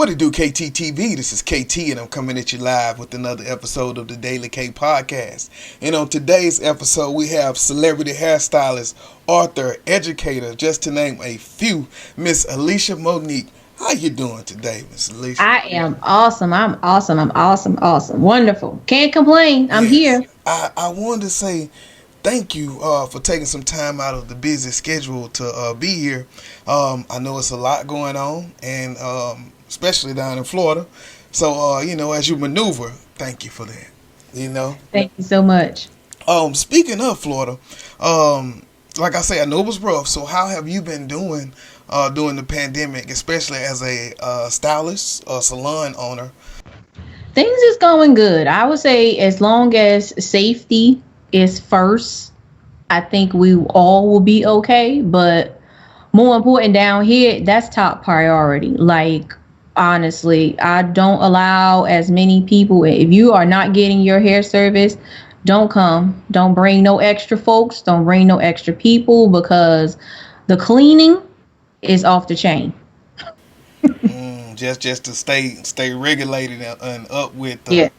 What it do, KTTV? This is KT, and I'm coming at you live with another episode of the Daily K Podcast. And on today's episode, we have celebrity hairstylist, author, educator, just to name a few, Miss ElishaMonique. How you doing today, Miss Elisha? I am awesome. I'm awesome. Wonderful. Can't complain. I'm here. I wanted to say thank you for taking some time out of the busy schedule to be here. I know it's a lot going on, and especially down in Florida. So, as you maneuver, thank you for that. Thank you so much. Speaking of Florida, like I say, I know it was rough. So how have you been doing during the pandemic, especially as a stylist or salon owner? Things is going good. I would say as long as safety is first, I think we all will be okay. But more important down here, that's top priority. Like, honestly, I don't allow as many people. If you are not getting your hair service, don't come. Don't bring no extra folks. Don't bring no extra people, because the cleaning is off the chain. Just to stay regulated and up with. Yes.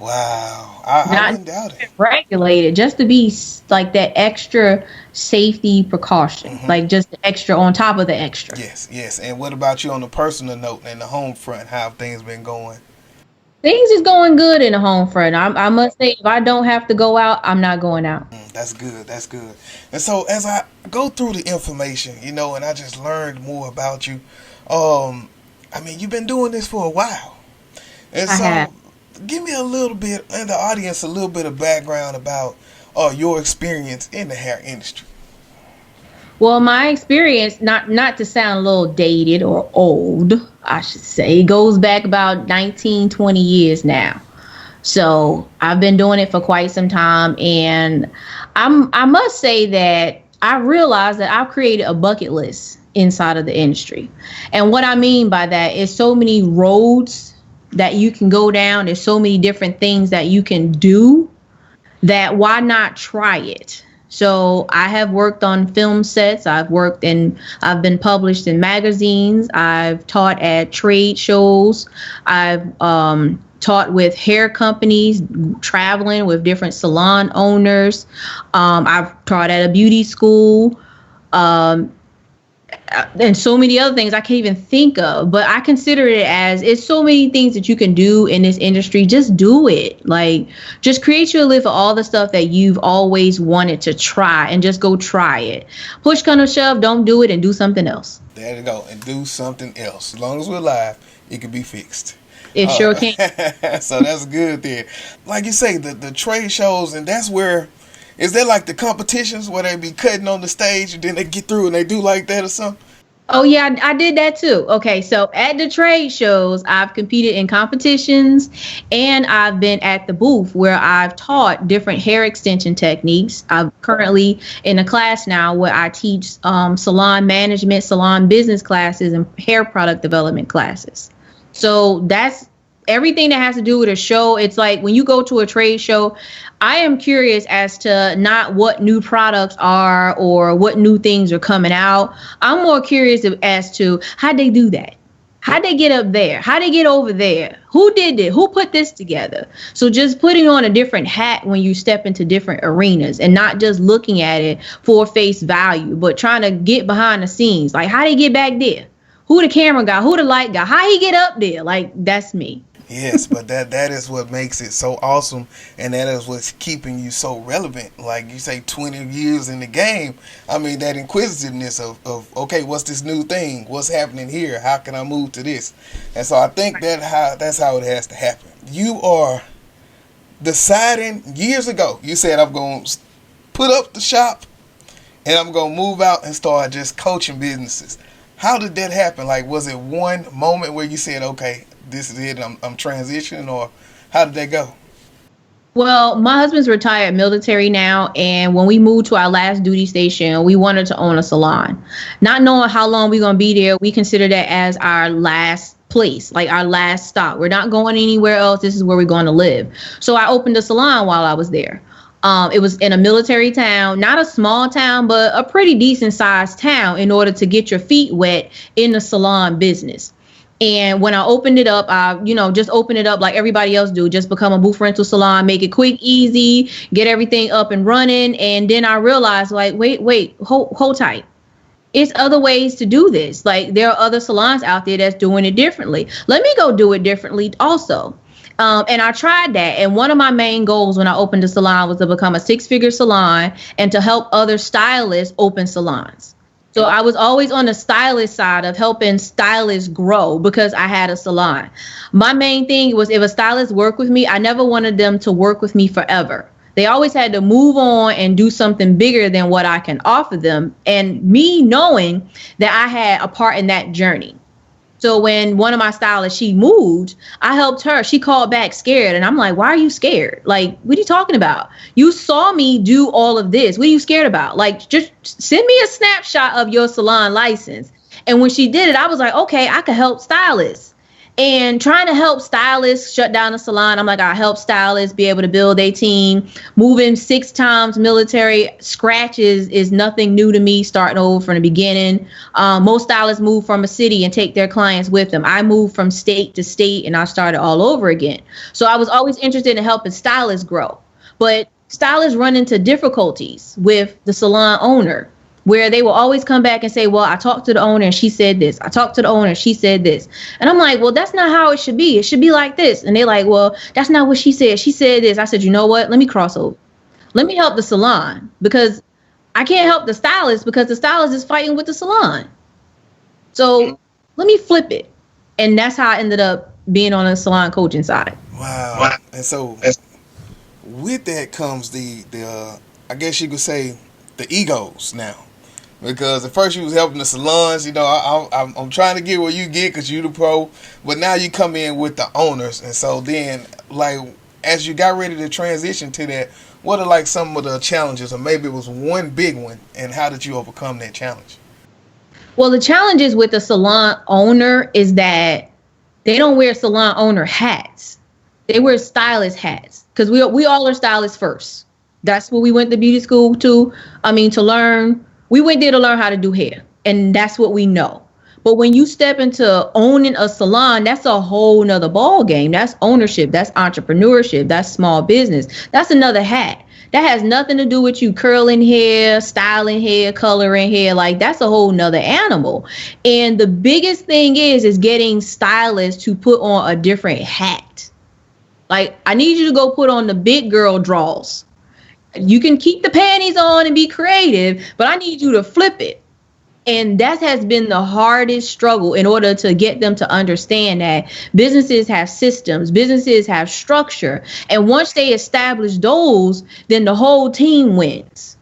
Wow, I wouldn't doubt it. Regulated, just to be like that extra safety precaution, like just the extra on top of the extra. Yes. And what about you on the personal note and the home front? How have things been going? Things is going good in the home front. I must say, if I don't have to go out, I'm not going out. That's good. And so as I go through the information, and I just learned more about you. You've been doing this for a while, and I have. Give me a little bit, and the audience, a little bit of background about your experience in the hair industry. Well, my experience, not to sound a little dated or old, I should say, goes back about 19, 20 years now. So I've been doing it for quite some time. And I must say that I realized that I've created a bucket list inside of the industry. And what I mean by that is so many roads that you can go down. There's so many different things that you can do, that why not try it? So I have worked on film sets. I've been published in magazines. I've taught at trade shows. I've taught with hair companies, traveling with different salon owners. I've taught at a beauty school. And so many other things I can't even think of, but I consider it as, it's so many things that you can do in this industry. Just do it. Like, just create your list of all the stuff that you've always wanted to try, and just go try it. Push come to shove, don't do it, and do something else. There you go, and do something else. As long as we're live, it can be fixed. It sure can. So that's good there. Like you say, the trade shows, and that's where, is there like the competitions where they be cutting on the stage and then they get through and they do like that or something? Oh, yeah, I did that too. Okay, so at the trade shows, I've competed in competitions, and I've been at the booth where I've taught different hair extension techniques. I'm currently in a class now where I teach salon management, salon business classes, and hair product development classes. So that's everything that has to do with a show. It's like when you go to a trade show, I am curious as to not what new products are or what new things are coming out. I'm more curious as to how they do that. How they get up there? How they get over there? Who did it? Who put this together? So just putting on a different hat when you step into different arenas, and not just looking at it for face value, but trying to get behind the scenes. Like, how they get back there? Who the camera guy? Who the light guy? How he get up there? Like, that's me. Yes, but that is what makes it so awesome, and that is what's keeping you so relevant. Like you say, 20 years in the game. I mean, that inquisitiveness of okay, what's this new thing? What's happening here? How can I move to this? And so I think that's how it has to happen. You are deciding years ago. You said, I'm going to put up the shop and I'm going to move out and start just coaching businesses. How did that happen? Like, was it one moment where you said, okay, this is it, I'm transitioning, or how did that go? Well, my husband's retired military now, and when we moved to our last duty station, we wanted to own a salon. Not knowing how long we're going to be there, we consider that as our last place, like our last stop. We're not going anywhere else. This is where we're going to live. So I opened a salon while I was there. It was in a military town, not a small town, but a pretty decent sized town, in order to get your feet wet in the salon business. And when I opened it up, I, just open it up like everybody else do, just become a booth rental salon, make it quick, easy, get everything up and running. And then I realized, like, wait, hold tight. It's other ways to do this. Like, there are other salons out there that's doing it differently. Let me go do it differently also. And I tried that. And one of my main goals when I opened the salon was to become a 6-figure salon and to help other stylists open salons. So I was always on the stylist side of helping stylists grow because I had a salon. My main thing was if a stylist worked with me, I never wanted them to work with me forever. They always had to move on and do something bigger than what I can offer them. And me knowing that I had a part in that journey. So when one of my stylists, she moved, I helped her. She called back scared. And I'm like, why are you scared? Like, what are you talking about? You saw me do all of this. What are you scared about? Like, just send me a snapshot of your salon license. And when she did it, I was like, okay, I can help stylists. And trying to help stylists shut down the salon, I'm like, I help stylists be able to build a team. Moving 6 times military scratches is nothing new to me, starting over from the beginning. Most stylists move from a city and take their clients with them. I moved from state to state and I started all over again. So I was always interested in helping stylists grow. But stylists run into difficulties with the salon owner, where they will always come back and say, well, I talked to the owner and she said this. I talked to the owner and she said this. And I'm like, well, that's not how it should be. It should be like this. And they're like, well, that's not what she said. She said this. I said, you know what? Let me cross over. Let me help the salon because I can't help the stylist because the stylist is fighting with the salon. So let me flip it. And that's how I ended up being on the salon coaching side. Wow. And so with that comes the I guess you could say the egos now. Because at first you was helping the salons, I'm trying to get where you get because you the pro, but now you come in with the owners, and so then like as you got ready to transition to that, what are like some of the challenges, or maybe it was one big one, and how did you overcome that challenge? Well, the challenges with the salon owner is that they don't wear salon owner hats; they wear stylist hats because we all are stylists first. That's what we went to beauty school to learn. We went there to learn how to do hair, and that's what we know. But when you step into owning a salon, that's a whole nother ball game. That's ownership. That's entrepreneurship. That's small business. That's another hat. That has nothing to do with you curling hair, styling hair, coloring hair. Like, that's a whole nother animal. And the biggest thing is getting stylists to put on a different hat. Like, I need you to go put on the big girl draws. You can keep the panties on and be creative, but I need you to flip it. And that has been the hardest struggle in order to get them to understand that businesses have systems, businesses have structure. And once they establish those, then the whole team wins.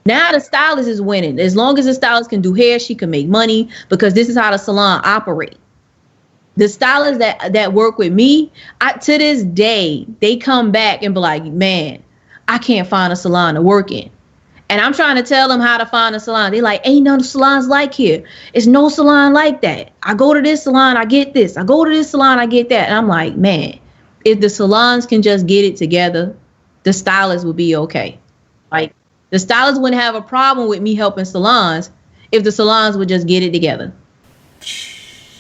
Now the stylist is winning. As long as the stylist can do hair, she can make money because this is how the salon operates. The stylists that work with me, to this day, they come back and be like, man, I can't find a salon to work in. And I'm trying to tell them how to find a salon. They're like, ain't no salons like here. It's no salon like that. I go to this salon, I get this. I go to this salon, I get that. And I'm like, man, if the salons can just get it together, the stylists will be okay. Like, the stylists wouldn't have a problem with me helping salons if the salons would just get it together.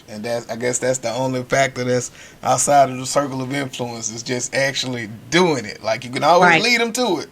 And I guess that's the only factor that's outside of the circle of influence, is just actually doing it. Like, you can always lead them to it.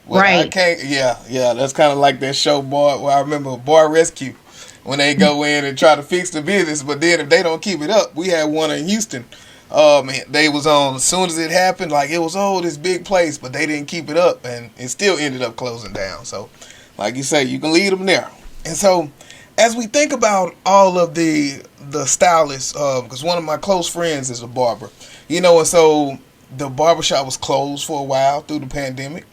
Well, right. I can't. Yeah. That's kind of like that show, Boy. Where I remember Boy Rescue, when they go in and try to fix the business, but then if they don't keep it up, we had one in Houston. They was on as soon as it happened. Like, it was this big place, but they didn't keep it up, and it still ended up closing down. So, like you say, you can lead them there. And so, as we think about all of the stylists, because one of my close friends is a barber, and so the barbershop was closed for a while through the pandemic.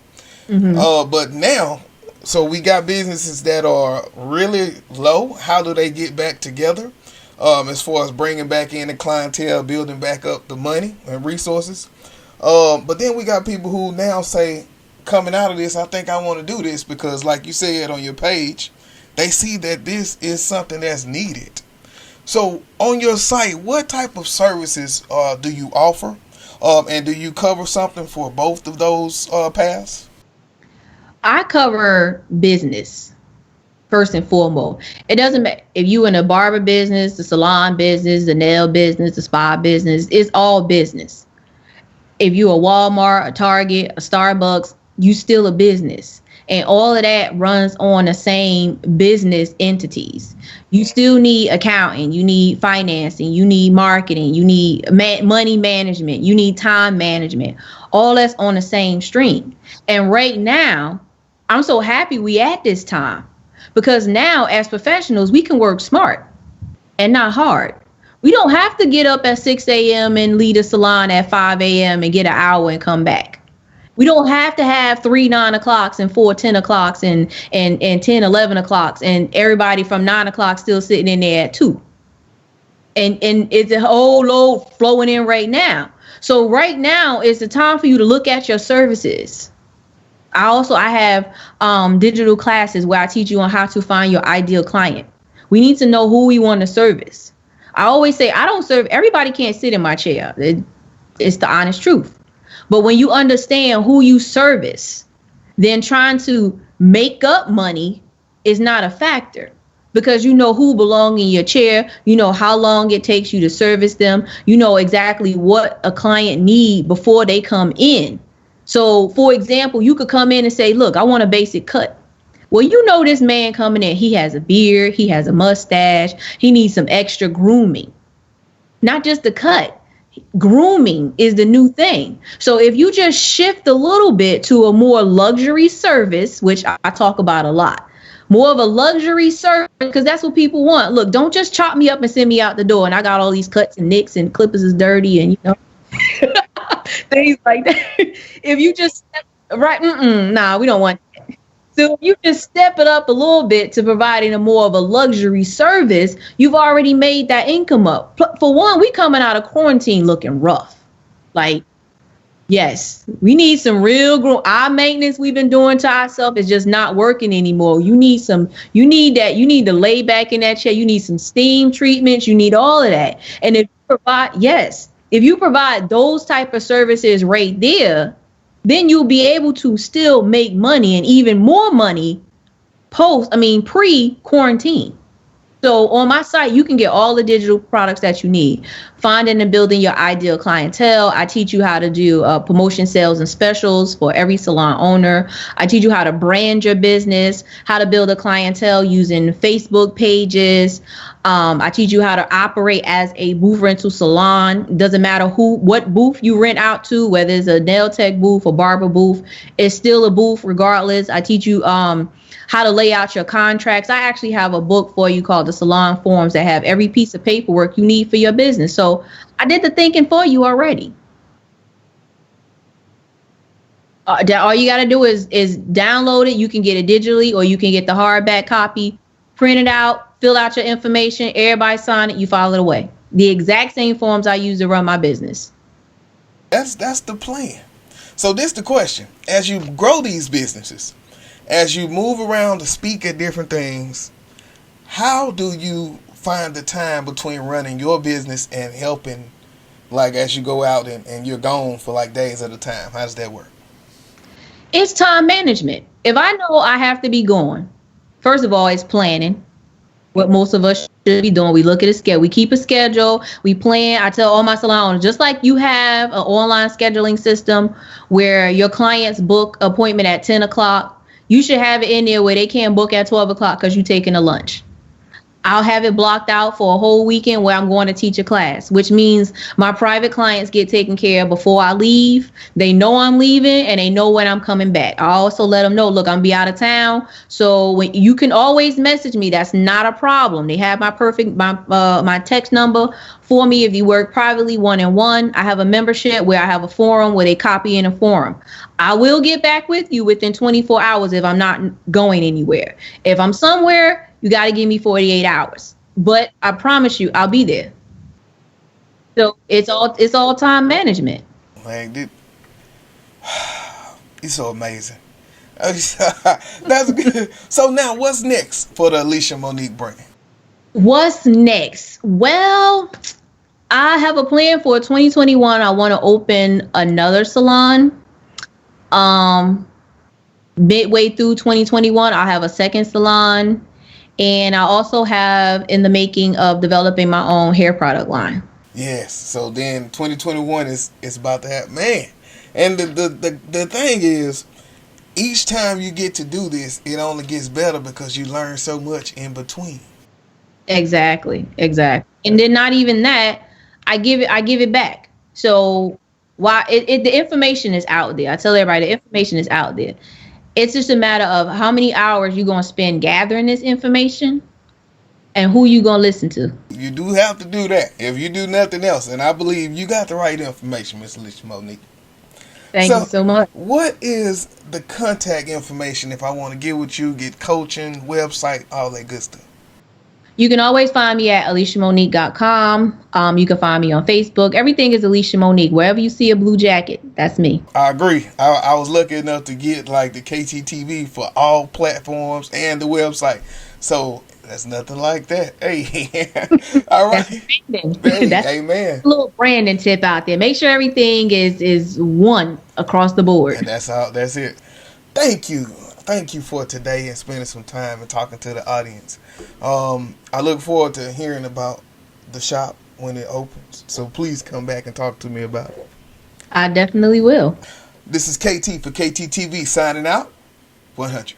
Mm-hmm. But now, so we got businesses that are really low. How do they get back together? As far as bringing back in the clientele, building back up the money and resources. But then we got people who now say, coming out of this, I think I want to do this because, like you said on your page, they see that this is something that's needed. So on your site, what type of services do you offer? And do you cover something for both of those paths? I cover business. first and foremost. It doesn't matter if you in a barber business, the salon business, the nail business, the spa business, it's all business. If you a Walmart, a Target, a Starbucks, you still a business. And all of that runs on the same business entities. You still need accounting, you need financing, you need marketing, you need money management, you need time management. All that's on the same stream. And right now, I'm so happy we at this time, because now as professionals, we can work smart and not hard. We don't have to get up at 6 a.m. and leave a salon at 5 a.m. and get an hour and come back. We don't have to have 3 9 o'clocks and 4 10 o'clocks and 10 11 o'clocks and everybody from 9 o'clock still sitting in there at 2. And it's a whole load flowing in right now. So right now is the time for you to look at your services. I have digital classes where I teach you on how to find your ideal client. We need to know who we want to service. I always say I don't serve everybody. Can't sit in my chair. It's the honest truth. But when you understand who you service, then trying to make up money is not a factor, because you know who belong in your chair. You know how long it takes you to service them. You know exactly what a client need before they come in. So, for example, you could come in and say, look, I want a basic cut. Well, you know this man coming in, he has a beard, he has a mustache, he needs some extra grooming. Not just the cut. Grooming is the new thing. So if you just shift a little bit to a more luxury service, which I talk about a lot, more of a luxury service, because that's what people want. Look, don't just chop me up and send me out the door and I got all these cuts and nicks and clippers is dirty and, you know, things like that. If you just, right, nah, we don't want that. So if you just step it up a little bit to providing a more of a luxury service, you've already made that income up. For one, we coming out of quarantine looking rough. Like, yes, we need some real our maintenance we've been doing to ourselves is just not working anymore. You need to lay back in that chair. You need some steam treatments. You need all of that. And if you provide those type of services right there, then you'll be able to still make money and even more money pre-quarantine. So on my site, you can get all the digital products that you need. Finding and building your ideal clientele. I teach you how to do promotion sales and specials for every salon owner. I teach you how to brand your business, how to build a clientele using Facebook pages. I teach you how to operate as a booth rental salon. Doesn't matter what booth you rent out to, whether it's a nail tech booth or barber booth, it's still a booth regardless. I teach you how to lay out your contracts. I actually have a book for you called the Salon Forms that have every piece of paperwork you need for your business. So I did the thinking for you already. All you got to do is download it. You can get it digitally or you can get the hardback copy, print it out, fill out your information, everybody sign it, you file it away. The exact same forms I use to run my business. That's the plan. So this the question. As you grow these businesses, as you move around to speak at different things, how do you find the time between running your business and helping, like as you go out and you're gone for like days at a time? How does that work? It's time management. If I know I have to be gone, first of all, it's planning. What most of us should be doing. We look at a schedule. We keep a schedule. We plan. I tell all my salon owners, just like you have an online scheduling system where your clients book appointment at 10 o'clock, you should have it in there where they can't book at 12 o'clock because you're taking a lunch. I'll have it blocked out for a whole weekend where I'm going to teach a class, which means my private clients get taken care of before I leave. They know I'm leaving and they know when I'm coming back. I also let them know, look, I'm be out of town. So when you can always message me, that's not a problem. They have my text number for me if you work privately one-on-one. I have a membership where I have a forum where they copy in a forum. I will get back with you within 24 hours if I'm not going anywhere. If I'm somewhere, you got to give me 48 hours. But I promise you, I'll be there. So it's all time management. Man, it's so amazing. That's good. So now what's next for the ElishaMonique brand? What's next? Well, I have a plan for 2021. I want to open another salon. Midway through 2021, I'll have a second salon. And I also have in the making of developing my own hair product line. Yes. So then 2021 is about to happen, man. And the thing is, each time you get to do this, it only gets better because you learn so much in between. Exactly. And then not even that, I give it back. So why the information is out there. I tell everybody the information is out there. It's just a matter of how many hours you're gonna spend gathering this information and who you gonna listen to. You do have to do that if you do nothing else. And I believe you got the right information, Miss ElishaMonique. Thank you So, so much. what is the contact information if I want to get with you, get coaching, website, all that good stuff? You can always find me at ElishaMonique.com. You can find me on Facebook. Everything is Elisha Monique. Wherever you see a blue jacket, that's me. I agree. I was lucky enough to get like the KTTV for all platforms and the website. So that's nothing like that. Hey, all right. Hey, That's amen. a little branding tip out there. Make sure everything is one across the board. And that's all. That's it. Thank you. Thank you for today and spending some time and talking to the audience. I look forward to hearing about the shop when it opens. So please come back and talk to me about it. I definitely will. This is KT for KTTV signing out. 100.